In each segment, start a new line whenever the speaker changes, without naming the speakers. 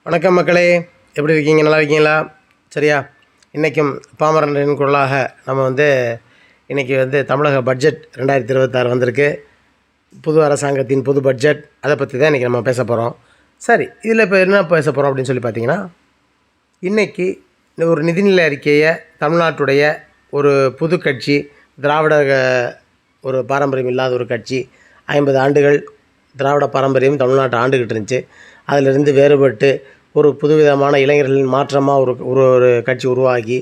வணக்கம் மக்களே, எப்படி இருக்கீங்க? நல்லா இருக்கீங்களா? சரியா, இன்றைக்கும் பாமரனின் குரலாக நம்ம இன்றைக்கி தமிழக பட்ஜெட் 2026 வந்திருக்கு. புது அரசாங்கத்தின் புது பட்ஜெட், அதை பற்றி தான் இன்றைக்கி நம்ம பேச போகிறோம். சரி, இதில் இப்போ என்ன பேச போகிறோம் அப்படின்னு சொல்லி பார்த்தீங்கன்னா, இன்றைக்கி ஒரு நிதிநிலை அறிக்கையை தமிழ்நாட்டுடைய ஒரு புது கட்சி, திராவிட ஒரு பாரம்பரியம் இல்லாத ஒரு கட்சி, 50 ஆண்டுகள் திராவிட பாரம்பரியம் தமிழ்நாட்டை ஆண்டுகிட்டு இருந்துச்சு. அதிலிருந்து வேறுபட்டு ஒரு புதுவிதமான இளைஞர்களின் மாற்றமாக ஒரு கட்சி உருவாகி,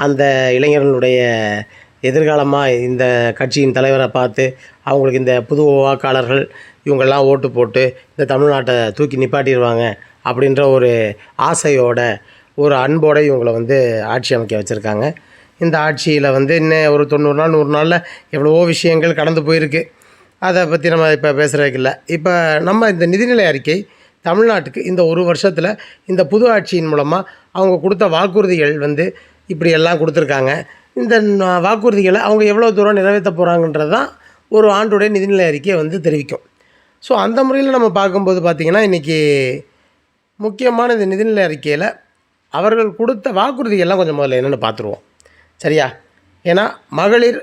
அந்த இளைஞர்களுடைய எதிர்காலமாக இந்த கட்சியின் தலைவரை பார்த்து அவங்களுக்கு இந்த புது வாக்காளர்கள் இவங்கெல்லாம் ஓட்டு போட்டு இந்த தமிழ்நாட்டை தூக்கி நிப்பாட்டிடுவாங்க அப்படின்ற ஒரு ஆசையோட, ஒரு அன்போடு இவங்களை ஆட்சி அமைக்க வச்சுருக்காங்க. இந்த ஆட்சியில் இன்னும் ஒரு 90 நாள் 100 நாளில் எவ்வளவோ விஷயங்கள் கடந்து போயிருக்கு. அதை பற்றி நம்ம இப்போ பேசுகிறதுக்கு இல்லை. இப்போ நம்ம இந்த நிதிநிலை அறிக்கை தமிழ்நாட்டுக்கு இந்த ஒரு வருஷத்தில் இந்த புது ஆட்சியின் மூலமாக அவங்க கொடுத்த வாக்குறுதிகள் இப்படியெல்லாம் கொடுத்துருக்காங்க. இந்த வாக்குறுதிகளை அவங்க எவ்வளோ தூரம் நிறைவேற்ற போகிறாங்கன்றது தான் ஒரு ஆண்டுடைய நிதிநிலை அறிக்கையை தெரிவிக்கும். ஸோ அந்த முறையில் நம்ம பார்க்கும்போது பார்த்திங்கன்னா, இன்றைக்கி முக்கியமான இந்த நிதிநிலை அறிக்கையில் அவர்கள் கொடுத்த வாக்குறுதிகள்லாம் கொஞ்சம் முதல்ல என்னென்னு பார்த்துருவோம். சரியா? ஏன்னா மகளிர்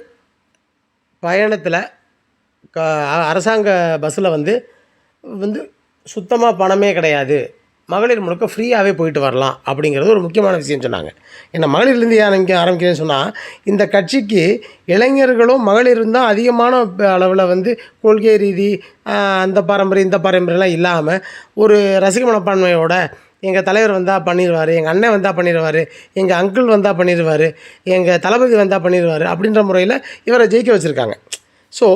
பயணத்தில் அரசாங்க பஸ்ஸில் சுத்தமாக பணமே கிடையாது, மகளிர் முழுக்க ஃப்ரீயாகவே போயிட்டு வரலாம் அப்படிங்கிறது ஒரு முக்கியமான விஷயம் சொன்னாங்க. ஏன்னா மகளிர்லேருந்து இங்கே ஆரம்பிக்கிறேன்னு சொன்னால், இந்த கட்சிக்கு இளைஞர்களும் மகளிரும் தான் அதிகமான அளவில் கொள்கை ரீதி அந்த பாரம்பரியம் இந்த பாரம்பரியம்லாம் இல்லாமல் ஒரு ரசிக மனப்பான்மையோட எங்கள் தலைவர் வந்தால் பண்ணிடுவார், எங்கள் அண்ணன் வந்தால் பண்ணிடுவார், எங்கள் அங்கிள் வந்தால் பண்ணிடுவார், எங்கள் தளபதி வந்தால் பண்ணிடுவார் அப்படின்ற முறையில் இவரை ஜெயிக்க வச்சுருக்காங்க. ஸோ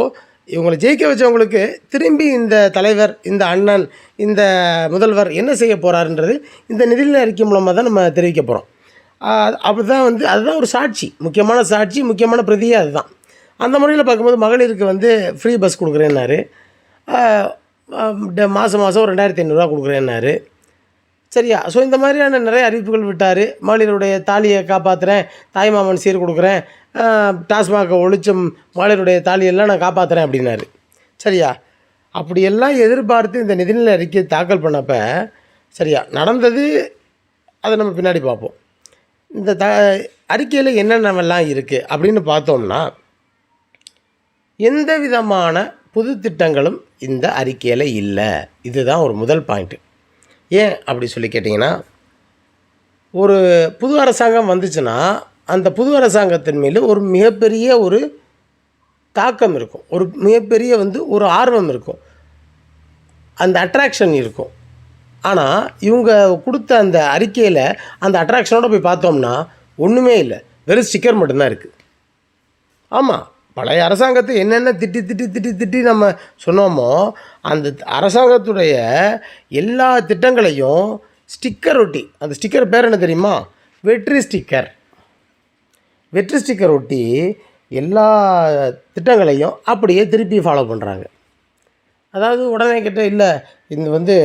இவங்களை ஜெயிக்க வச்சவங்களுக்கு திரும்பி இந்த தலைவர், இந்த அண்ணன், இந்த முதல்வர் என்ன செய்ய போகிறாருன்றது இந்த நிதிநிலை அறிக்கை மூலமாக தான் நம்ம தெரிவிக்க போகிறோம். அப்படி தான் அதுதான் ஒரு சாட்சி, முக்கியமான சாட்சி, முக்கியமான பிரதியே அதுதான். அந்த முறையில் பார்க்கும்போது மகளிருக்கு ஃப்ரீ பஸ் கொடுக்குறேன்னாரு, மாதம் 2500 கொடுக்குறேன்னாரு. சரியா? ஸோ இந்த மாதிரியான நிறைய அறிவிப்புகள் விட்டார். மகளிருடைய தாலியை காப்பாற்றுறேன், தாய்மாமன் சீர் கொடுக்குறேன், டாஸ்மாகை ஒழிச்சும் மகளிருடைய தாலியெல்லாம் நான் காப்பாற்றுறேன் அப்படின்னாரு. சரியா? அப்படியெல்லாம் எதிர்பார்த்து இந்த நிதிநிலை அறிக்கையை தாக்கல் பண்ணப்போ சரியா நடந்தது, அதை நம்ம பின்னாடி பார்ப்போம். இந்த அறிக்கையில் என்னென்னவெல்லாம் இருக்குது அப்படின்னு பார்த்தோம்னா, எந்த விதமான புது திட்டங்களும் இந்த அறிக்கையில் இல்லை. இதுதான் ஒரு முதல் பாயிண்ட்டு. ஏன் அப்படி சொல்லி கேட்டிங்கன்னா, ஒரு புது அரசாங்கம் வந்துச்சுன்னா அந்த புது அரசாங்கத்தின் மேலே ஒரு மிகப்பெரிய ஒரு தாக்கம் இருக்கும், ஒரு மிகப்பெரிய ஒரு ஆர்வம் இருக்கும், அந்த அட்ராக்ஷன் இருக்கும். ஆனால் இவங்க கொடுத்த அந்த அறிக்கையில் அந்த அட்ராக்ஷனோடு போய் பார்த்தோம்னா ஒன்றுமே இல்லை, வெறும் ஸ்டிக்கர் மட்டும்தான் இருக்குது. ஆமாம், பழைய அரசாங்கத்தை என்னென்ன திட்டி நம்ம சொன்னோமோ அந்த அரசாங்கத்துடைய எல்லா திட்டங்களையும் ஸ்டிக்கர் ஒட்டி, அந்த ஸ்டிக்கர் பேர் என்ன தெரியுமா? வெற்றி ஸ்டிக்கர். வெற்றி ஸ்டிக்கர் ஒட்டி எல்லா திட்டங்களையும் அப்படியே திருப்பி ஃபாலோ பண்ணுறாங்க. அதாவது உடனே கிட்ட இல்லை, இது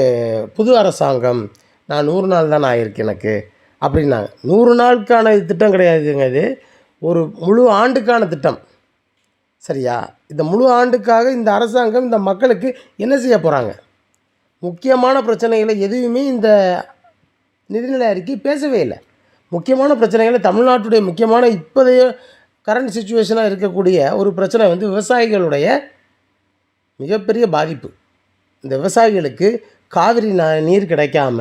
புது அரசாங்கம், நான் 100 நாள் தான் ஆகிருக்கு எனக்கு அப்படின்னாங்க. 100 நாளுக்கான திட்டம் கிடையாதுங்க, இது ஒரு முழு ஆண்டுக்கான திட்டம். சரியா? இந்த முழு ஆண்டுக்காக இந்த அரசாங்கம் இந்த மக்களுக்கு என்ன செய்ய போகிறாங்க? முக்கியமான பிரச்சனைகளை எதுவுமே இந்த நிதிநிலை அறிக்கை பேசவே இல்லை. முக்கியமான பிரச்சனைகளை, தமிழ்நாட்டுடைய முக்கியமான இப்போதைய கரண்ட் சிச்சுவேஷனாக இருக்கக்கூடிய ஒரு பிரச்சனை விவசாயிகளுடைய மிகப்பெரிய பாதிப்பு. இந்த விவசாயிகளுக்கு காவிரி நீர் கிடைக்காம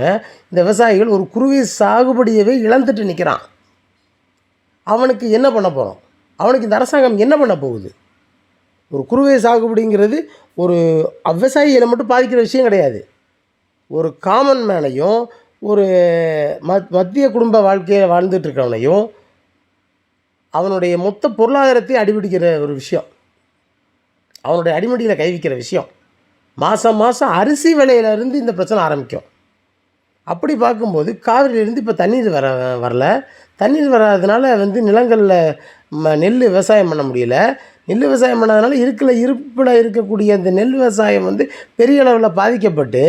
இந்த விவசாயிகள் ஒரு குறுவை சாகுபடியவே இழந்துட்டு நிற்கிறான். அவனுக்கு என்ன பண்ண போகிறோம்? அவனுக்கு இந்த அரசாங்கம் என்ன பண்ண போகுது? ஒரு குறுவை சாகுபடிங்கிறது ஒரு விவசாயிகளை மட்டும் பாதிக்கிற விஷயம் கிடையாது. ஒரு காமன் மேனையும், ஒரு மத்திய குடும்ப வாழ்க்கையை வாழ்ந்துட்டுருக்கவனையும், அவனுடைய மொத்த பொருளாதாரத்தை அடிபிடிக்கிற ஒரு விஷயம், அவனுடைய அடிமடியில் கை வைக்கிற விஷயம். மாதம் அரிசி விலையிலேருந்து இந்த பிரச்சனை ஆரம்பிக்கும். அப்படி பார்க்கும்போது காவிரியிலேருந்து இப்போ தண்ணீர் வரல. தண்ணீர் வராதனால நிலங்களில் நெல் விவசாயம் பண்ண முடியல. நெல் விவசாயம் பண்ணாதனால இருப்பில் இருக்கக்கூடிய அந்த நெல் விவசாயம் பெரிய அளவில் பாதிக்கப்பட்டு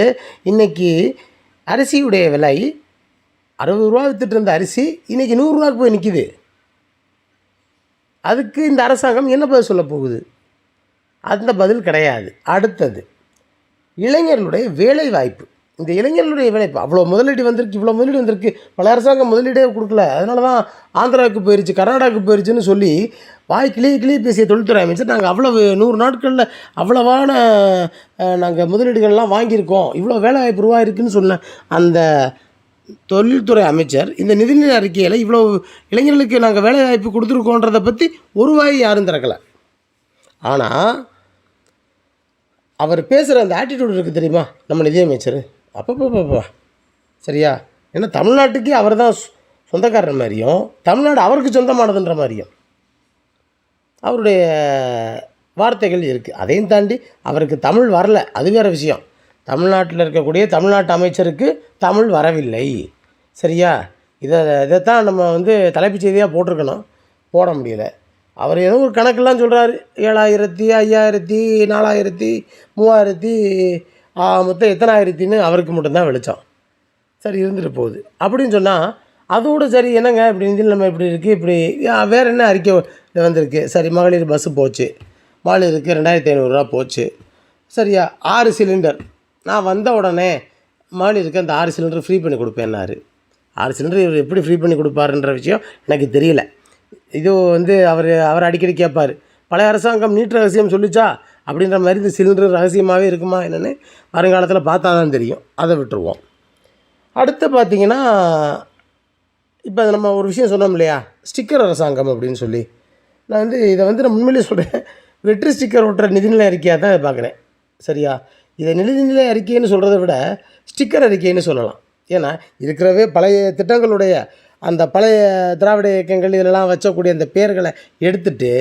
இன்றைக்கி அரிசியுடைய விலை 60 ரூபா விற்றுட்டு இருந்த அரிசி இன்றைக்கி 100 ரூபாய்க்கு போய் நிற்கிது. அதுக்கு இந்த அரசாங்கம் என்ன பதில் சொல்ல போகுது? அந்த பதில் கிடையாது. அடுத்தது, இளைஞர்களுடைய வேலை வாய்ப்பு. இந்த இளைஞர்களுடைய வேலை இப்போ அவ்வளோ முதலீடு வந்திருக்கு, இவ்வளோ முதலீடு வந்திருக்கு, பல அரசாங்கம் முதலீடே கொடுக்கல. அதனால தான் ஆந்திராவுக்கு போயிடுச்சு, கர்நாடகாவுக்கு போயிடுச்சுன்னு சொல்லி வாய் கிளியே பேசிய தொழில்துறை அமைச்சர், நாங்கள் அவ்வளவு 100 நாட்களில் அவ்வளவான நாங்கள் முதலீடுகள்லாம் வாங்கியிருக்கோம், இவ்வளோ வேலைவாய்ப்பு உருவாயிருக்குன்னு சொன்ன அந்த தொழில்துறை அமைச்சர் இந்த நிதிநிலை அறிக்கையில் இவ்வளோ இளைஞர்களுக்கு நாங்கள் வேலைவாய்ப்பு கொடுத்துருக்கோன்றதை பற்றி ஒரு வாய் யாரும் திறக்கலை. ஆனால் அவர் பேசுகிற அந்த ஆட்டிடியூட் இருக்குது தெரியுமா நம்ம நிதியமைச்சர், அப்பப்பா சரியா? ஏன்னா தமிழ்நாட்டுக்கே அவர் தான் சொந்தக்காரர் மாதிரியும், தமிழ்நாடு அவருக்கு சொந்தமானதுன்ற மாதிரியும் அவருடைய வார்த்தைகள் இருக்குது. அதையும் தாண்டி அவருக்கு தமிழ் வரல, அது வேறு விஷயம். தமிழ்நாட்டில் இருக்கக்கூடிய தமிழ்நாட்டு அமைச்சருக்கு தமிழ் வரவில்லை, சரியா? இதைத்தான் நம்ம தலைப்புச் செய்தியாக போட்டிருக்கணும், போட முடியலை. அவர் ஏதோ ஒரு கணக்கெல்லாம் சொல்கிறாரு, 7000 5000 4000 3000 மொத்தம் எத்தனை ஆயிரத்தின்னு அவருக்கு மட்டும்தான் வெளிச்சம். சரி, இருந்துட்டு போகுது அப்படின்னு சொன்னால் அதோடு சரி. என்னங்க இப்படி நிதி நிலைமை இப்படி இருக்குது, இப்படி வேறு என்ன அறிக்கை வந்திருக்கு? சரி, மகளிர் பஸ்ஸு போச்சு, மகளிருக்கு 2500 போச்சு, சரியா? 6 சிலிண்டர் நான் வந்த உடனே மகளிருக்கு அந்த 6 சிலிண்டர் ஃப்ரீ பண்ணி கொடுப்பேன்னாரு. 6 சிலிண்டர் இவர் எப்படி ஃப்ரீ பண்ணி கொடுப்பாருன்ற விஷயம் எனக்கு தெரியல. இது அவர் அடிக்கடி கேட்பார், பழைய அரசாங்கம் நீட் ரகசியம் சொல்லிச்சா அப்படின்ற மாதிரி இந்த சிலிண்டர் ரகசியமாகவே இருக்குமா என்னென்னு வருங்காலத்தில் பார்த்தா தான் தெரியும். அதை விட்டுருவோம். அடுத்து பார்த்திங்கன்னா, இப்போ நம்ம ஒரு விஷயம் சொன்னோம் இல்லையா, ஸ்டிக்கர் அரசாங்கம் அப்படின்னு சொல்லி. நான் இதை நான் உண்மையிலேயே சொல்கிறேன், வெற்றி ஸ்டிக்கர் ஒட்டுற நிதிநிலை அறிக்கையாக தான் இதை பார்க்குறேன், சரியா? இதை நிதிநிலை அறிக்கைன்னு சொல்கிறத விட ஸ்டிக்கர் அறிக்கைன்னு சொல்லலாம். ஏன்னா இருக்கிறவே பழைய திட்டங்களுடைய அந்த பழைய திராவிட இயக்கங்கள் இதெல்லாம் வச்சக்கூடிய அந்த பேர்களை எடுத்துகிட்டு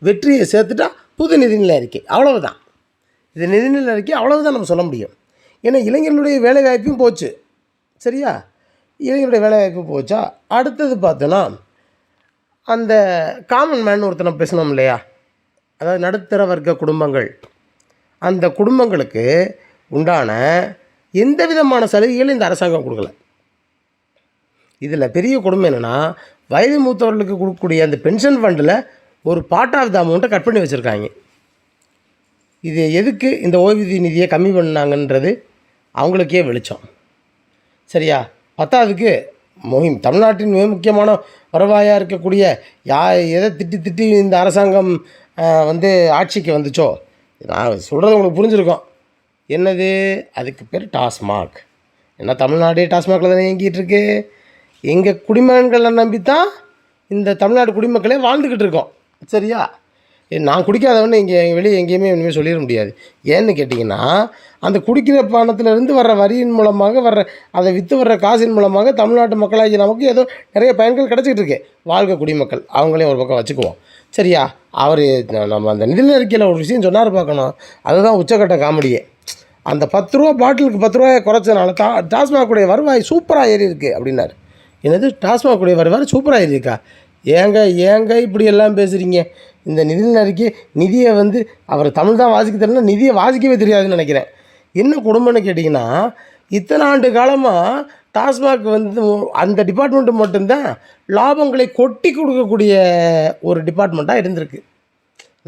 வெற்றியை சேர்த்துட்டா புது நிதிநிலை அறிக்கை, அவ்வளவுதான். இது நிதிநிலை அறிக்கை, அவ்வளவுதான் நம்ம சொல்ல முடியும். ஏன்னா இளைஞர்களுடைய வேலைவாய்ப்பும் போச்சு, சரியா? இளைஞருடைய வேலைவாய்ப்பு போச்சா? அடுத்தது பார்த்தோன்னா, அந்த காமன் மேன் ஒருத்தனை பேசணும் இல்லையா, அதாவது நடுத்தர வர்க்க குடும்பங்கள், அந்த குடும்பங்களுக்கு உண்டான எந்த விதமான சலுகைகளும் இந்த அரசாங்கம் கொடுக்கல. இதில் பெரிய கொடுமை என்னென்னா, வயது மூத்தவர்களுக்கு கொடுக்கக்கூடிய அந்த பென்ஷன் ஃபண்டில் ஒரு பார்ட் ஆஃப் த அமௌண்ட்டை கட் பண்ணி வச்சுருக்காங்க. இது எதுக்கு இந்த ஓய்வூதிய நிதியை கம்மி பண்ணாங்கன்றது அவங்களுக்கே வெளிச்சம், சரியா? பத்தாவதுக்கு தமிழ்நாட்டின் மிக முக்கியமான வருவாயாக இருக்கக்கூடிய எதை திட்டி இந்த அரசாங்கம் ஆட்சிக்கு வந்துச்சோ, நான் சொல்கிறது உங்களுக்கு புரிஞ்சுருக்கோம். என்னது? அதுக்கு பேர் டாஸ்மாக். ஏன்னா தமிழ்நாடே டாஸ்மாகில் தானே இயங்கிட்டு இருக்கு. எங்கள் குடிமகன்களை நம்பித்தான் இந்த தமிழ்நாடு குடிமக்களே வாழ்ந்துக்கிட்டு இருக்கோம், சரியா? நான் குடிக்காதவன்னு இங்கே வெளியே எங்கேயுமே இனிமேல் சொல்லிட முடியாது. ஏன்னு கேட்டிங்கன்னா, அந்த குடிக்கிற பணத்திலேருந்து வர்ற வரியின் மூலமாக அதை விற்று வர்ற காசின் மூலமாக தமிழ்நாட்டு மக்களாகி நமக்கு ஏதோ நிறைய பயன்கள் கிடச்சிக்கிட்டு இருக்கு. வாழ்க்கை குடிமக்கள் அவங்களையும் ஒரு பக்கம் வச்சுக்குவோம், சரியா? நம்ம அந்த நிதிநிலை அறிக்கையில் ஒரு விஷயம் சொன்னார் பார்க்கணும், அதுதான் உச்சக்கட்ட காமெடியே. அந்த 10 ரூபா பாட்டிலுக்கு 10 ரூபாயை குறைச்சதுனால டாஸ்மாகுடைய வருவாய் சூப்பராக ஏறி இருக்குது அப்படின்னாரு. என்னது? டாஸ்மாகுடைய வருவாய் சூப்பராக ஏறி இருக்கா? ஏங்க இப்படி எல்லாம் பேசுகிறீங்க? இந்த நிதிநிலை அறிக்கை நிதியை அவர் தமிழ் தான் வாசிக்க தெரியல, நிதியை வாசிக்கவே தெரியாதுன்னு நினைக்கிறேன். என்ன குடும்பம்னு கேட்டிங்கன்னா, இத்தனை ஆண்டு காலமாக டாஸ்மாக் அந்த டிபார்ட்மெண்ட்டு மட்டும்தான் லாபங்களை கொட்டி கொடுக்கக்கூடிய ஒரு டிபார்ட்மெண்ட்டாக இருந்திருக்கு.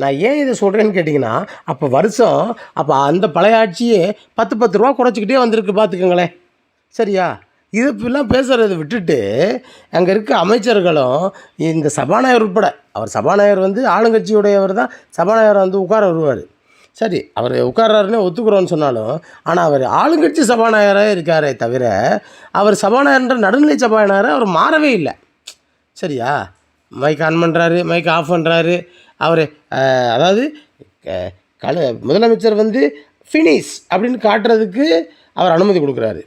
நான் ஏன் இதை சொல்கிறேன்னு கேட்டிங்கன்னா, அப்போ அந்த பழைய ஆட்சியே 10 ரூபா குறைச்சிக்கிட்டே வந்திருக்கு பார்த்துக்கோங்களேன், சரியா? இது இப்பெல்லாம் பேசுகிறத விட்டுட்டு அங்கே இருக்க அமைச்சர்களும் இந்த சபாநாயகர் உட்பட, அவர் சபாநாயகர் ஆளுங்கட்சியுடையவர் தான் சபாநாயகர் உட்கார வருவார், சரி, அவர் உட்கார்றாருன்னு ஒத்துக்கிறோன்னு சொன்னாலும், ஆனால் அவர் ஆளுங்கட்சி சபாநாயகராக இருக்காரே தவிர அவர் சபாநாயகன்ற நடுநிலை சபாநாயகராக அவர் மாறவே இல்லை, சரியா? மைக் ஆன் பண்ணுறாரு, மைக் ஆஃப் பண்ணுறாரு. அவர் அதாவது முதலமைச்சர் ஃபினிஷ் அப்படின்னு காட்டுறதுக்கு அவர் அனுமதி கொடுக்குறாரு.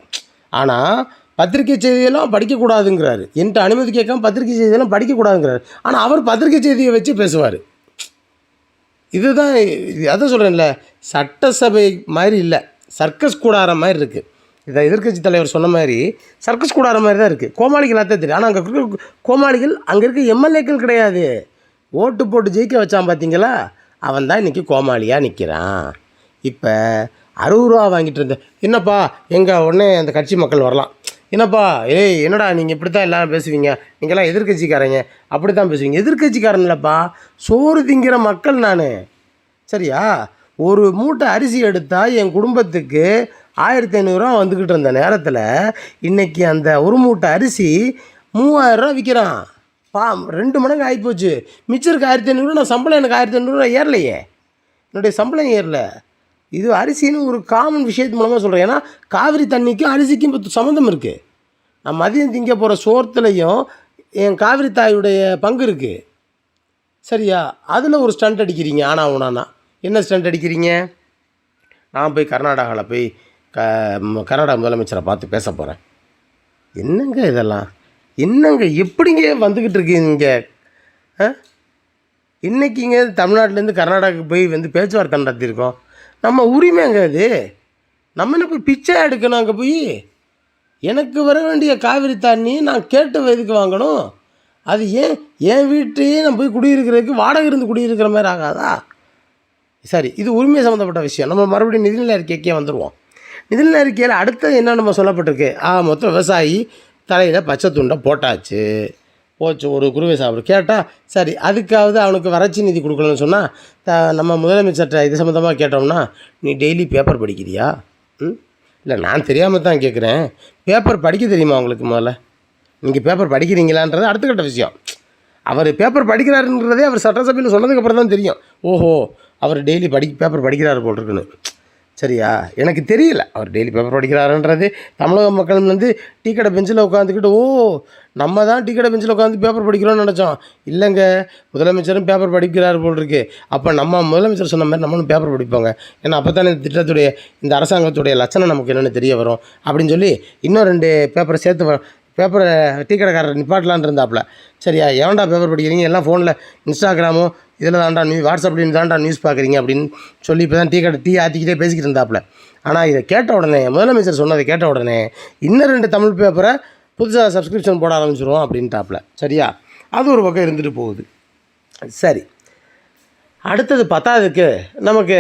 ஆனால் பத்திரிகை செய்தியெல்லாம் படிக்கக்கூடாதுங்கிறாரு. என்கிட்ட அனுமதி கேட்காம பத்திரிகை செய்தியெல்லாம் படிக்கக்கூடாதுங்கிறாரு. ஆனால் அவர் பத்திரிகை செய்தியை வச்சு பேசுவார். இதுதான் அதான் சொல்கிறேன்ல, சட்டசபை மாதிரி இல்லை, சர்க்கஸ் கூடாரம் மாதிரி இருக்குது. இதை எதிர்க்கட்சி தலைவர் சொன்ன மாதிரி சர்க்கஸ் கூடாரம் மாதிரி தான் இருக்குது. கோமாளிகள் தான் தெரியும். ஆனால் அங்கே இருக்க கோமாளிகள் அங்கே இருக்க எம்எல்ஏக்கள் கிடையாது. ஓட்டு போட்டு ஜெயிக்க வச்சான் பார்த்தீங்களா, அவன் தான் இன்றைக்கி கோமாளியாக நிற்கிறான். இப்போ 60 ரூபா வாங்கிட்டு இருந்தேன், என்னப்பா உடனே அந்த கட்சி மக்கள் வரலாம், என்னப்பா என்னடா நீங்கள் இப்படி தான் எல்லாம் பேசுவீங்க, நீங்கள்லாம் எதிர்கட்சிக்காரங்க அப்படி தான் பேசுவீங்க. எதிர்கட்சிக்காரன் இல்லைப்பா, சோறு திங்கிற மக்கள் நான், சரியா? ஒரு மூட்டை அரிசி எடுத்தால் என் குடும்பத்துக்கு 1500 வந்துக்கிட்டு இருந்த நேரத்தில் இன்றைக்கி அந்த ஒரு மூட்டை அரிசி 3000 விற்கிறான். 2 மடங்கு ஆகிப்போச்சு. மிச்சம் இருக்க 1500, நான் சம்பளம் எனக்கு 1500 ஏறலையே, என்னுடைய சம்பளம் ஏறல. இது அரிசின்னு ஒரு காமன் விஷயத்து மூலமாக சொல்கிறேன். ஏன்னா காவிரி தண்ணிக்கும் அரிசிக்கும் இப்போ சம்மந்தம் இருக்குது. நான் மதியம் திங்க போகிற சோர்த்துலையும் என் காவிரி தாயுடைய பங்கு இருக்குது. சரியா? அதில் ஒரு ஸ்டண்ட் அடிக்கிறீங்க. ஆனால் உனானா என்ன ஸ்டண்ட் அடிக்கிறீங்க? நான் போய் கர்நாடகாவில் போய் கர்நாடகா முதலமைச்சரை பார்த்து பேச போகிறேன். என்னங்க இதெல்லாம்? என்னங்க எப்படிங்க வந்துக்கிட்டு இருக்கீங்க? இன்றைக்கிங்க தமிழ்நாட்டிலேருந்து கர்நாடகாவுக்கு போய் பேச்சுவார்த்தை நடத்தியிருக்கோம். நம்ம உரிமைங்க அது. நம்ம என்ன போய் பிச்சை எடுக்கணும்? அங்கே போய் எனக்கு வர வேண்டிய காவிரி தண்ணி நான் கேட்ட வயதுக்கு வாங்கணும். அது ஏன் என் வீட்டையே நான் போய் குடியிருக்கிறதுக்கு வாடகை இருந்து குடியிருக்கிற மாதிரி ஆகாதா? சரி, இது உரிமை சம்மந்தப்பட்ட விஷயம். நம்ம மறுபடியும் நிதிநிலை அறிக்கைக்கே வந்துடுவோம். நிதிநிலை அறிக்கையில் அடுத்தது என்ன நம்ம சொல்லப்பட்டிருக்கு? மொத்தம் விவசாயி தலையில் பச்சை துண்டை போட்டாச்சு, போச்சு. ஒரு குருவை சாப்பிடு கேட்டால் சரி, அதுக்காவது அவனுக்கு வறட்சி நிதி கொடுக்கணும்னு சொன்னால் நம்ம முதலமைச்சர்கிட்ட இது சம்மந்தமாக கேட்டோம்னா, நீ டெய்லி பேப்பர் படிக்கிறியா? இல்லை, நான் தெரியாமல் தான் கேட்குறேன். பேப்பர் படிக்க தெரியுமா உங்களுக்கு? முதல்ல நீங்கள் பேப்பர் படிக்கிறீங்களான்றது அடுத்த கட்ட விஷயம். அவர் பேப்பர் படிக்கிறாருன்றதே அவர் சட்டசபையில் சொன்னதுக்கப்புறம் தான் தெரியும். ஓஹோ, அவர் டெய்லி பேப்பர் படிக்கிறாரு போல் இருக்குன்னு. சரியா? எனக்கு தெரியல அவர் டெய்லி பேப்பர் படிக்கிறாருன்றது. தமிழக மக்கள் டீ கடை பெஞ்சில் உட்காந்துக்கிட்டு நம்ம தான் டீ கடை பெஞ்சில் உட்காந்து பேப்பர் படிக்கிறோன்னு நினச்சோம். இல்லைங்க, முதலமைச்சரும் பேப்பர் படிக்கிறாரு போல் இருக்குது. அப்போ நம்ம முதலமைச்சர் சொன்ன மாதிரி நம்மளும் பேப்பர் படிப்போங்க. ஏன்னா அப்போ தானே இந்த திட்டத்துடைய, இந்த அரசாங்கத்துடைய லட்சணம் நமக்கு என்னென்னு தெரிய வரும் அப்படின்னு சொல்லி இன்னும் 2 பேப்பரை சேர்த்து பேப்பரை டீ கடைக்காரர் நிப்பாட்டலான் இருந்தாப்புல. சரியா? எவன்டா பேப்பர் படிக்கிறீங்க? எல்லாம் ஃபோனில் இன்ஸ்டாகிராமும் இதில் தான்டா வாட்ஸ்அப்லேயும் தான்டா நியூஸ் பார்க்குறீங்க அப்படின்னு சொல்லி இப்போ தான் டீ ஆற்றிக்கிட்டே பேசிக்கிட்டு இருந்தாப்புல. ஆனால் இதை கேட்ட உடனே, முதலமைச்சர் சொன்னதை கேட்ட உடனே இன்னும் 2 தமிழ் பேப்பரை புதுசாக சப்ஸ்கிரிப்ஷன் போட ஆரம்பிச்சிருவோம் அப்படின்ட்டாப்புல. சரியா? அது ஒரு பக்கம் இருந்துட்டு போகுது. சரி, அடுத்தது பத்தாவதுக்கு நமக்கு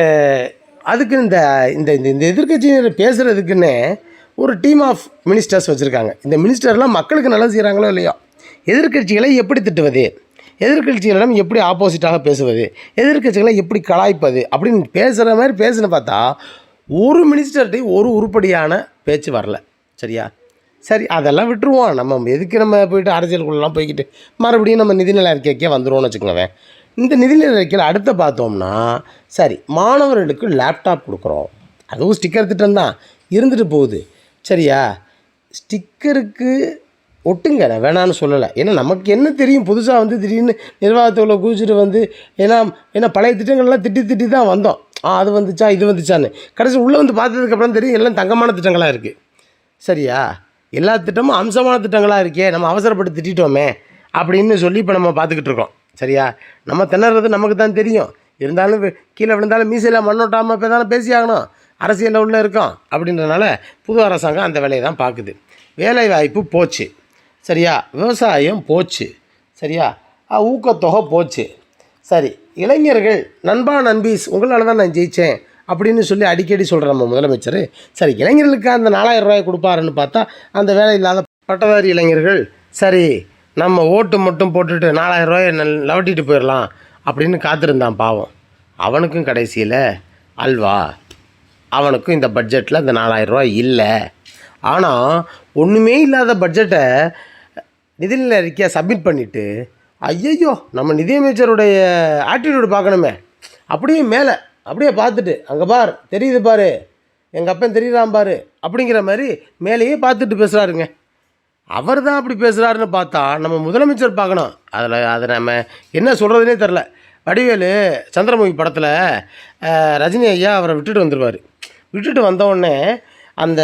அதுக்கு இந்த இந்த இந்த எதிர்க்கட்சியினர் பேசுகிறதுக்குன்னு ஒரு டீம் ஆஃப் மினிஸ்டர்ஸ் வச்சுருக்காங்க. இந்த மினிஸ்டர்லாம் மக்களுக்கு நல்லது செய்கிறாங்களோ இல்லையோ, எதிர்க்கட்சிகளை எப்படி திட்டுவது, எதிர்க்கட்சிகளிடம் எப்படி ஆப்போசிட்டாக பேசுவது, எதிர்க்கட்சிகளை எப்படி கலாய்ப்பது அப்படின்னு பேசுகிற மாதிரி பேசுன்னு பார்த்தா ஒரு மினிஸ்டர்கிட்டையும் ஒரு உருப்படியான பேச்சு வரல. சரியா? சரி, அதெல்லாம் விட்டுருவோம். நம்ம எதுக்கு நம்ம போய்ட்டு அரசியலுக்குள்ளெலாம் போய்கிட்டு மறுபடியும் நம்ம நிதிநிலை அறிக்கைக்கே வந்துடுவோம்னு வச்சுக்கோங்க. இந்த நிதிநிலை அறிக்கையில் அடுத்த பார்த்தோம்னா, சரி, மாணவர்களுக்கு லேப்டாப் கொடுக்குறோம், அதுவும் ஸ்டிக்கர் திட்டம் தான் இருந்துட்டு போகுது. சரியா? ஸ்டிக்கருக்கு ஒட்டுங்க, நான் வேணான்னு சொல்லலை. ஏன்னா நமக்கு என்ன தெரியும், புதுசாக திடீர்னு நிர்வாகத்துக்குள்ளே குதிச்சுட்டு ஏன்னா பழைய திட்டங்கள்லாம் திட்டி தான் வந்தோம். அது வந்துச்சா இது வந்துச்சான்னு கடைசி உள்ளே பார்த்ததுக்கப்புறம் தெரியும் எல்லாம் தங்கமான திட்டங்களாக இருக்குது. சரியா? எல்லா திட்டமும் அம்சமான திட்டங்களாக இருக்கே, நம்ம அவசரப்பட்டு திட்டோமே அப்படின்னு சொல்லி இப்போ நம்ம பார்த்துக்கிட்டு இருக்கோம். சரியா? நம்ம திணறது நமக்கு தான் தெரியும். இருந்தாலும் கீழே விழுந்தாலும் மீசையில் மண்ணோட்டாமல் இப்போ தானே பேசி ஆகணும், அரசியலில் உள்ளே இருக்கோம். அப்படின்றனால புது அரசாங்கம் அந்த வேலையை தான் பார்க்குது. வேலை வாய்ப்பு போச்சு. சரியா? விவசாயம் போச்சு. சரியா? ஊக்கத்தொகை போச்சு. சரி, இளைஞர்கள் நண்பா நண்பீஸ் உங்களால் தான் நான் ஜெயித்தேன் அப்படின்னு சொல்லி அடிக்கடி சொல்கிற நம்ம முதலமைச்சர், சரி இளைஞர்களுக்கு அந்த 4000 ரூபாய் கொடுப்பாருன்னு பார்த்தா அந்த வேலை இல்லாத பட்டதாரி இளைஞர்கள், சரி நம்ம ஓட்டு மட்டும் போட்டுட்டு 4000 ரூபாயை லவட்டிட்டு போயிடலாம் அப்படின்னு காத்திருந்தான். பாவம், அவனுக்கும் கடைசியில் அல்வா, அவனுக்கும் இந்த பட்ஜெட்டில் இந்த 4000 ரூபாய் இல்லை. ஆனால் ஒன்றுமே இல்லாத பட்ஜெட்டை நிதிநிலை அறிக்கையை சப்மிட் பண்ணிவிட்டு, ஐயையோ நம்ம நிதியமைச்சருடைய ஆட்டிடியூடு பார்க்கணுமே, அப்படியே மேலே அப்படியே பார்த்துட்டு, அங்கே பார் தெரியுது பாரு, எங்கள் அப்பன் தெரியுறான் பாரு அப்படிங்கிற மாதிரி மேலேயே பார்த்துட்டு பேசுகிறாருங்க. அவர் தான் அப்படி பேசுகிறாருன்னு பார்த்தா நம்ம முதலமைச்சர் பார்க்கணும். அதை நம்ம என்ன சொல்கிறதுனே தெரில. வடிவேலு சந்திரமுகி படத்தில் ரஜினி ஐயா அவரை விட்டுட்டு வந்துடுவார். விட்டுட்டு வந்தவுடனே அந்த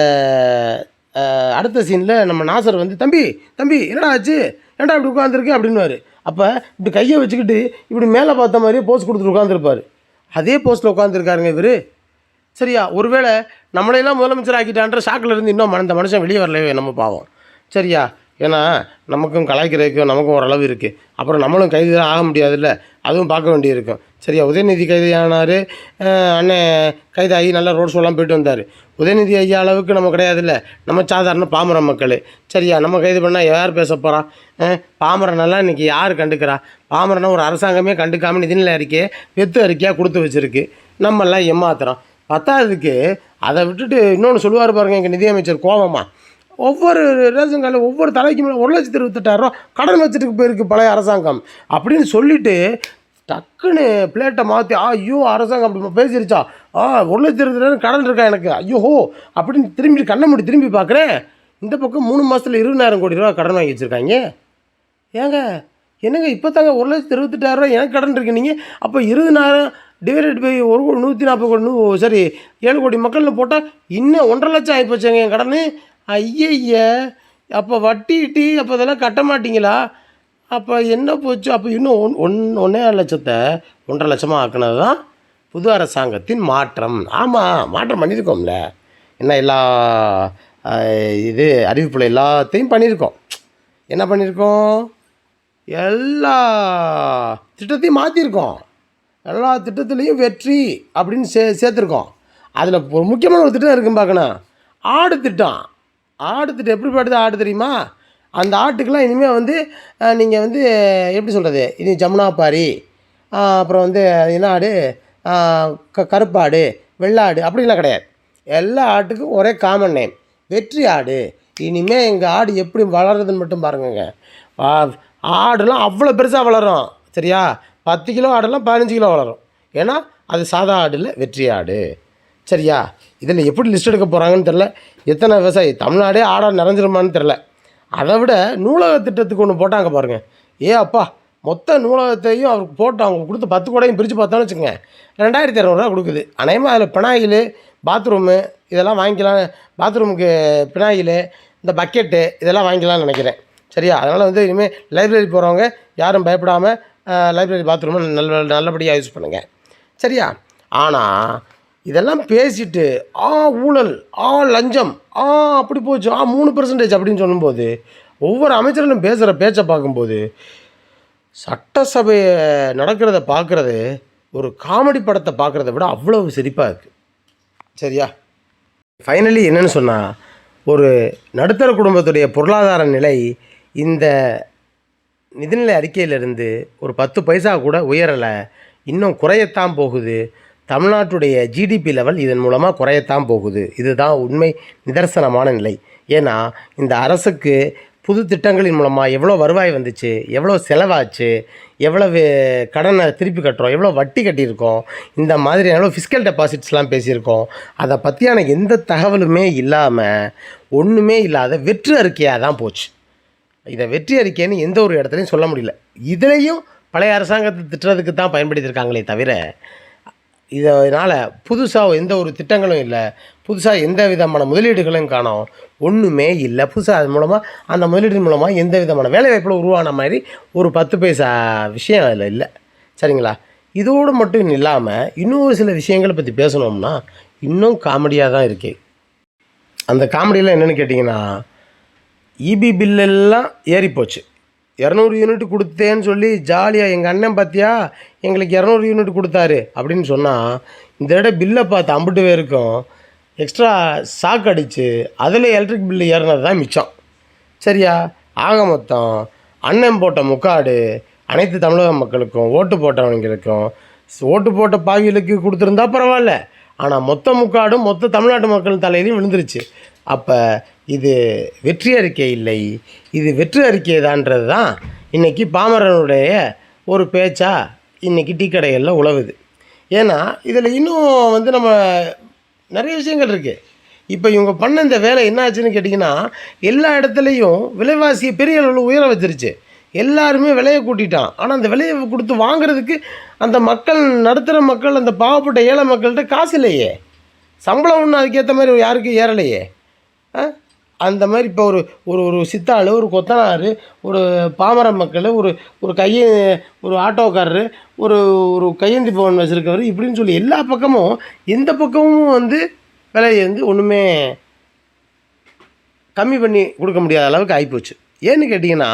அடுத்த சீனில் நம்ம நாசர் தம்பி தம்பி என்னடா ஆச்சு, ஏன்டா இப்படி உட்காந்துருக்கு அப்படின்வார். அப்போ இப்படி கையை வச்சுக்கிட்டு இப்படி மேலே பார்த்த மாதிரியே போஸ்ட் கொடுத்துட்டு உட்காந்துருப்பார். அதே போஸ்ட்டில் உட்காந்துருக்காருங்க இவர். சரியா? ஒருவேளை நம்மளையெல்லாம் முதலமைச்சர் ஆக்கிட்டான்ற ஷாக்கில் இருந்து இன்னும் அந்த மனுஷன் வெளியே வரலையோ நம்ம பாவம். சரியா? ஏன்னா நமக்கும் கலாய்க்கிறதுக்கும் நமக்கும் ஓரளவு இருக்குது. அப்புறம் நம்மளும் கைது தான் ஆக முடியாதுல்ல, அதுவும் பார்க்க வேண்டியிருக்கும். சரியா? உதயநிதி கைதானார், அண்ணன் கைதாகி நல்லா ரோட் ஷோலாம் போயிட்டு வந்தார். உதயநிதி ஐயா அளவுக்கு நம்ம கிடையாதுல்ல, நம்ம சாதாரண பாமர மக்கள். சரியா? நம்ம கைது பண்ணால் யார் பேச போகிறா? பாமரனெல்லாம் இன்றைக்கி யார் கண்டுக்கிறா? பாமரனை ஒரு அரசாங்கமே கண்டுக்காமல் நிதிநிலை அறிக்கையை வெத்து அறிக்கையாக கொடுத்து வச்சுருக்கு. நம்மெல்லாம் ஏமாத்துறோம். பத்தாவதுக்கு அதை விட்டுட்டு இன்னொன்று சொல்லுவார் பாருங்கள் எங்கள் நிதியமைச்சர் கோவமாக, ஒவ்வொரு ரேஷன் கார்டில் ஒவ்வொரு தலைக்கு மேலே 1,28,000 கடன் வச்சுட்டு போயிருக்கு பழைய அரசாங்கம் அப்படின்னு சொல்லிவிட்டு டக்குன்னு பிளேட்டை மாற்றி ஐயோ அரசாங்கம் அப்படி பேசிருச்சா 1,28,000 கடன் இருக்கா எனக்கு ஐயோ அப்படின்னு திரும்பி கண்ணை மூடி திரும்பி பார்க்குறேன். இந்த பக்கம் 3 மாதத்தில் 20,000 கோடி ரூபா கடன் வாங்கி வச்சுருக்காங்க. ஏங்க என்னங்க இப்போ தாங்க 1,28,000 எனக்கு கடன் இருக்கு நீங்கள், அப்போ 20,000 டிவைடட் பை 140 கோடி சரி 7 கோடி மக்கள்னு போட்டால் இன்னும் 1,50,000 லட்சம் ஆகிப்போச்சுங்க என் கடன். ஐய அப்போ வட்டி அப்போ இதெல்லாம் கட்ட மாட்டிங்களா? அப்போ என்ன போச்சு? அப்போ இன்னும் 1.5 லட்சத்தை 1.5 லட்சமாக ஆக்குனது தான் புது அரசாங்கத்தின் மாற்றம். ஆமாம், மாற்றம் பண்ணியிருக்கோம்ல. என்ன எல்லா இது அறிவிப்புல எல்லாத்தையும் பண்ணியிருக்கோம். என்ன பண்ணியிருக்கோம்? எல்லா திட்டத்தையும் மாற்றிருக்கோம். எல்லா திட்டத்துலேயும் வெற்றி அப்படின்னு சேர்த்துருக்கோம். அதில் ஒரு முக்கியமான ஒரு திட்டம் இருக்குன்னு பார்க்கணும், ஆடு திட்டம். ஆடு திட்டம் எப்படி பாடுது ஆடு தெரியுமா? அந்த ஆட்டுக்கெல்லாம் இனிமேல் வந்து நீங்கள் வந்து எப்படி சொல்கிறது, இனி ஜமுனாபாரி, அப்புறம் வந்து என்ன ஆடு, கருப்பாடு, வெள்ளாடு அப்படிலாம் கிடையாது. எல்லா ஆட்டுக்கும் ஒரே காமன் நேம், வெற்றி ஆடு. இனிமேல் எங்கள் ஆடு எப்படி வளருதுன்னு மட்டும் பாருங்கங்க. ஆடுலாம் அவ்வளோ பெருசாக வளரும் சரியா? 10 கிலோ ஆடெல்லாம் 15 கிலோ வளரும். ஏன்னா அது சாதா ஆடு இல்லை, வெற்றி ஆடு சரியா? இதில் எப்படி லிஸ்ட் எடுக்க போகிறாங்கன்னு தெரில. எத்தனை விவசாயி தமிழ்நாடே ஆடாக நிறைஞ்சிருமான்னு தெரில. அதை விட நூலக திட்டத்துக்கு ஒன்று போட்டாங்க பாருங்கள். அப்பா மொத்த நூலகத்தையும் அவருக்கு போட்டு அவங்க கொடுத்து 10 கோடையும் பிரித்து பார்த்தோன்னு வச்சுக்கோங்க, 2,200 கொடுக்குது. அநேகமாக அதில் பினாயில், பாத்ரூமு இதெல்லாம் வாங்கிக்கலாம். பாத்ரூமுக்கு பினாயில், இந்த பக்கெட்டு இதெல்லாம் வாங்கிக்கலாம்னு நினைக்கிறேன் சரியா? அதனால் வந்து இனிமேல் லைப்ரரி போகிறவங்க யாரும் பயப்படாமல் லைப்ரரி பாத்ரூமை நல்லபடியாக யூஸ் பண்ணுங்கள் சரியா? ஆனால் இதெல்லாம் பேசிட்டு ஊழல், லஞ்சம், அப்படி போச்சு, 3% அப்படின்னு சொல்லும்போது ஒவ்வொரு அமைச்சர்களும் பேசுகிற பேச்சை பார்க்கும்போது சட்டசபையை நடக்கிறத பார்க்குறது ஒரு காமெடி படத்தை பார்க்குறத விட அவ்வளவு சிரிப்பாக இருக்குது சரியா? ஃபைனலி என்னென்னு சொன்னால், ஒரு நடுத்தர குடும்பத்துடைய பொருளாதார நிலை இந்த நிதிநிலை அறிக்கையிலிருந்து ஒரு 10 பைசா கூட உயரலை, இன்னும் குறையத்தான் போகுது. தமிழ்நாட்டுடைய ஜிடிபி லெவல் இதன் மூலமாக குறையத்தான் போகுது. இதுதான் உண்மை நிதர்சனமான நிலை. ஏன்னா இந்த அரசுக்கு புது திட்டங்களின் மூலமாக எவ்வளோ வருவாய் வந்துச்சு, எவ்வளோ செலவாச்சு, எவ்வளவு கடனை திருப்பி கட்டுறோம், எவ்வளோ வட்டி கட்டியிருக்கோம், இந்த மாதிரி எவ்வளோ ஃபிஸ்கல் டெபாசிட்ஸ்லாம் பேசியிருக்கோம். அதை பற்றியான எந்த தகவலுமே இல்லாமல் ஒன்றுமே இல்லாத வெற்று அறிக்கையாக தான் போச்சு. இதை வெற்றி அறிக்கைன்னு எந்த ஒரு இடத்துலையும் சொல்ல முடியல. இதுலேயும் பழைய அரசாங்கத்தை திட்டுறதுக்கு தான் பயன்படுத்தியிருக்காங்களே தவிர இதனால் புதுசாக எந்த ஒரு திட்டங்களும் இல்லை, புதுசாக எந்த விதமான முதலீடுகளும் காணோம், ஒன்றுமே இல்லை. புதுசாக அது மூலமாக அந்த முதலீடு மூலமாக எந்த விதமான வேலைவாய்ப்பில் உருவான மாதிரி ஒரு 10 பைசா விஷயம் அதில் இல்லை சரிங்களா? இதோடு மட்டும் இல்லாமல் இன்னொரு சில விஷயங்களை பற்றி பேசணும்னா இன்னும் காமெடியாக தான் இருக்குது. அந்த காமெடியெல்லாம் என்னென்னு கேட்டிங்கன்னா, இபி பில்லெல்லாம் ஏறிப்போச்சு. 200 யூனிட் கொடுத்தேன்னு சொல்லி ஜாலியாக எங்கள் அண்ணன் பார்த்தியா எங்களுக்கு 200 யூனிட் கொடுத்தாரு அப்படின்னு சொன்னால், இந்த இடம் பில்லை பார்த்து அம்பிட்டு பேருக்கும் எக்ஸ்ட்ரா ஷாக் அடித்து அதில் எலக்ட்ரிக் பில்லு ஏறினது தான் மிச்சம் சரியா? ஆக மொத்தம் அண்ணன் போட்ட முக்காடு அனைத்து தமிழக மக்களுக்கும், ஓட்டு போட்டவங்களுக்கும், ஓட்டு போட்ட பாவிகளுக்கு கொடுத்துருந்தா பரவாயில்ல, ஆனால் மொத்த முக்காடும் மொத்த தமிழ்நாட்டு மக்கள் தலையிலையும் விழுந்துருச்சு. அப்போ இது வெற்றி அறிக்கை இல்லை, இது வெற்று அறிக்கை தான்ன்றது தான் இன்றைக்கி பாமரனுடைய ஒரு பேச்சாக இன்றைக்கி டீ கடைகளில் உழவுது. ஏன்னா இதில் இன்னும் வந்து நம்ம நிறைய விஷயங்கள் இருக்குது. இப்போ இவங்க பண்ண இந்த வேலை என்ன ஆச்சுன்னு கேட்டிங்கன்னா, எல்லா இடத்துலையும் விலைவாசியை பெரிய அளவில் உயர வச்சிருச்சு. எல்லாருமே விலையை கூட்டிட்டான். ஆனால் அந்த விலையை கொடுத்து வாங்குறதுக்கு அந்த மக்கள், நடுத்தர மக்கள், அந்த பாவப்பட்ட ஏழை மக்கள்கிட்ட காசு இல்லையே. சம்பளம் ஒன்றும் அதுக்கேற்ற மாதிரி யாருக்கும் ஏறலையே. அந்த மாதிரி இப்போ ஒரு சித்தாள், ஒரு கொத்தனார், ஒரு பாமர மக்கள், ஒரு ஆட்டோக்காரரு, ஒரு கையேந்தி பவன் வச்சுருக்கவர், இப்படின்னு சொல்லி எல்லா பக்கமும் எந்த பக்கமும் வந்து விலையை வந்து ஒன்றுமே கம்மி பண்ணி கொடுக்க முடியாத அளவுக்கு ஆகிப்போச்சு. ஏன்னு கேட்டிங்கன்னா,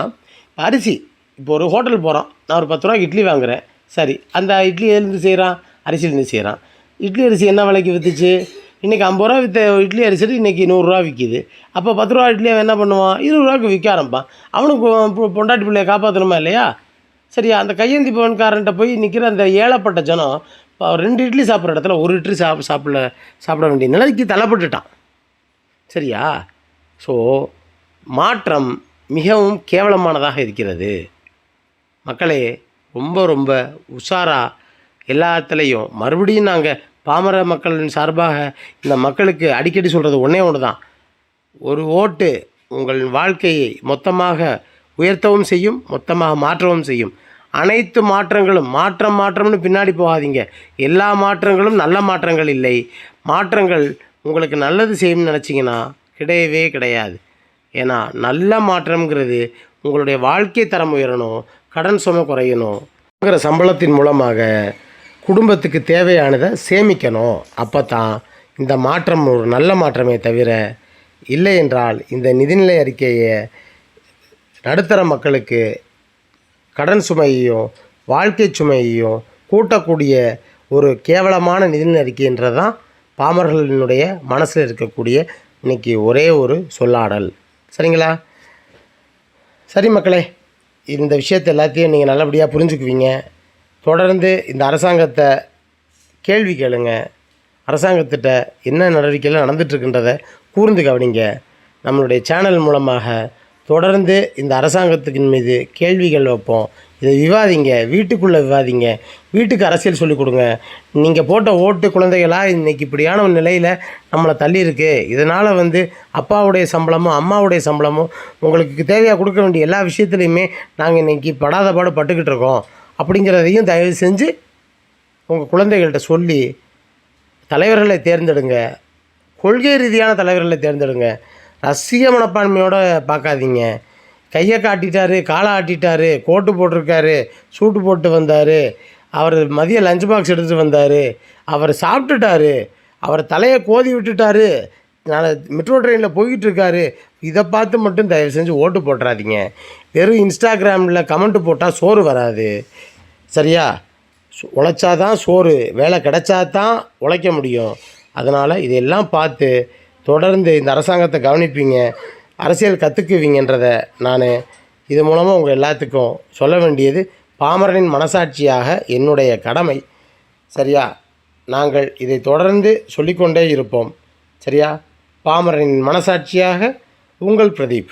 அரிசி இப்போ ஒரு ஹோட்டல் போகிறோம், நான் ஒரு 10 ரூபாய்க்கு இட்லி வாங்குகிறேன். சரி, அந்த இட்லி எதுலேருந்து செய்கிறான்? அரிசியிலேருந்து செய்கிறான். இட்லி அரிசி என்ன விலைக்கு விற்றுச்சு? இன்றைக்கி 50 ரூபா விற்ற இட்லி அரிசி இன்றைக்கி 100 ரூபா விற்கிது. அப்போ 10 ரூபா இட்லியை என்ன பண்ணுவான்? 20 ரூபாய்க்கு விற்க ஆரம்பிப்பான். அவனுக்கு பொண்டாட்டி பிள்ளையை காப்பாற்றணுமா இல்லையா? சரியா? அந்த கையேந்தி பவன்காரன்ட்ட போய் நிற்கிற அந்த ஏழப்பட்ட ஜனம் 2 இட்லி சாப்பிட்ற இடத்துல 1 இட்லி சாப்பிட வேண்டிய நிலைக்கு தள்ளப்பட்டுட்டான். சரியா? ஸோ மாற்றம் மிகவும் கேவலமானதாக இருக்கிறது. மக்களே, ரொம்ப ரொம்ப உஷாராக எல்லாத்துலேயும் மறுபடியும் நாங்கள் பாமர மக்களின் சார்பாக இந்த மக்களுக்கு அடிக்கடி சொல்கிறது ஒன்றே ஒன்று தான். ஒரு ஓட்டு உங்கள் வாழ்க்கையை மொத்தமாக உயர்த்தவும் செய்யும், மொத்தமாக மாற்றவும் செய்யும். அனைத்து மாற்றங்களும் மாற்றம்னு பின்னாடி போகாதீங்க. எல்லா மாற்றங்களும் நல்ல மாற்றங்கள் இல்லை. மாற்றங்கள் உங்களுக்கு நல்லது செய்யும்னு நினச்சிங்கன்னா கிடையவே கிடையாது. ஏன்னா நல்ல மாற்றம்ங்கிறது உங்களுடைய வாழ்க்கை தரம் உயரணும், கடன் சுமை குறையணும். சம்பளத்தின் மூலமாக குடும்பத்துக்கு தேவையானதை சேமிக்கணும். அப்போ தான் இந்த மாற்றம் ஒரு நல்ல மாற்றமே தவிர, இல்லை என்றால் இந்த நிதிநிலை அறிக்கையை நடுத்தர மக்களுக்கு கடன் சுமையையும் வாழ்க்கை சுமையையும் கூட்டக்கூடிய ஒரு கேவலமான நிதிநிலை அறிக்கைன்றது தான் பாமரர்களினுடைய மனசில் இருக்கக்கூடிய இன்றைக்கி ஒரே ஒரு சொல்லாடல். சரிங்களா? சரி மக்களே, இந்த விஷயத்தை எல்லாத்தையும் நீங்கள் நல்லபடியாக புரிஞ்சுக்குவீங்க. தொடர்ந்து இந்த அரசாங்கத்தை கேள்வி கேளுங்க. அரசாங்கத்திட்ட என்ன நடவடிக்கைகள் நடந்துகிட்ருக்குன்றதை கூர்ந்து கவனிங்க. நம்மளுடைய சேனல் மூலமாக தொடர்ந்து இந்த அரசாங்கத்தின் மீது கேள்விகள் வைப்போம். இதை விவாதிங்க, வீட்டுக்குள்ளே விவாதிங்க, வீட்டுக்கு அரசியல் சொல்லிக் கொடுங்க. நீங்கள் போட்ட ஓட்டு குழந்தைகளாக இன்றைக்கி இப்படியான ஒரு நிலையில் நம்மளை தள்ளியிருக்கு. இதனால் அப்பாவுடைய சம்பளமும் அம்மாவுடைய சம்பளமும் உங்களுக்கு தேவையாக கொடுக்க வேண்டிய எல்லா விஷயத்துலையுமே நாங்கள் இன்றைக்கி படாத பாடு பட்டுக்கிட்டு இருக்கோம் அப்படிங்கிறதையும் தயவு செஞ்சு உங்கள் குழந்தைகள்கிட்ட சொல்லி தலைவர்களை தேர்ந்தெடுங்க. கொள்கை ரீதியான தலைவர்களை தேர்ந்தெடுங்க. ரசிக மனப்பான்மையோடு பார்க்காதீங்க. கையை காட்டிட்டார், காலை ஆட்டிட்டார், கோட்டு போட்டிருக்காரு, சூட்டு போட்டு வந்தார், அவர் மதியம் லஞ்ச் பாக்ஸ் எடுத்துகிட்டு வந்தார், அவர் சாப்பிட்டுட்டாரு, அவர் தலையை கோதி விட்டுட்டார், நான் மெட்ரோ ட்ரெயினில் போய்கிட்டுருக்காரு, இதை பார்த்து மட்டும் தயவு செஞ்சு ஓட்டு போட்டுறாதீங்க. வெறும் இன்ஸ்டாகிராமில் கமெண்ட்டு போட்டால் சோறு வராது. சரியா? உழைச்சாதான் சோறு, வேலை கிடைச்சாதான் உழைக்க முடியும். அதனால் இதெல்லாம் பார்த்து தொடர்ந்து இந்த அரசாங்கத்தை கவனிப்பீங்க, அரசியல் கற்றுக்குவீங்கன்றதை நான் இது மூலமாக உங்கள் எல்லாத்துக்கும் சொல்ல வேண்டியது பாமரனின் மனசாட்சியாக என்னுடைய கடமை. சரியா? நாங்கள் இதை தொடர்ந்து சொல்லிக்கொண்டே இருப்போம். சரியா? பாமரனின் மனசாட்சியாக உங்கள் பிரதீப்.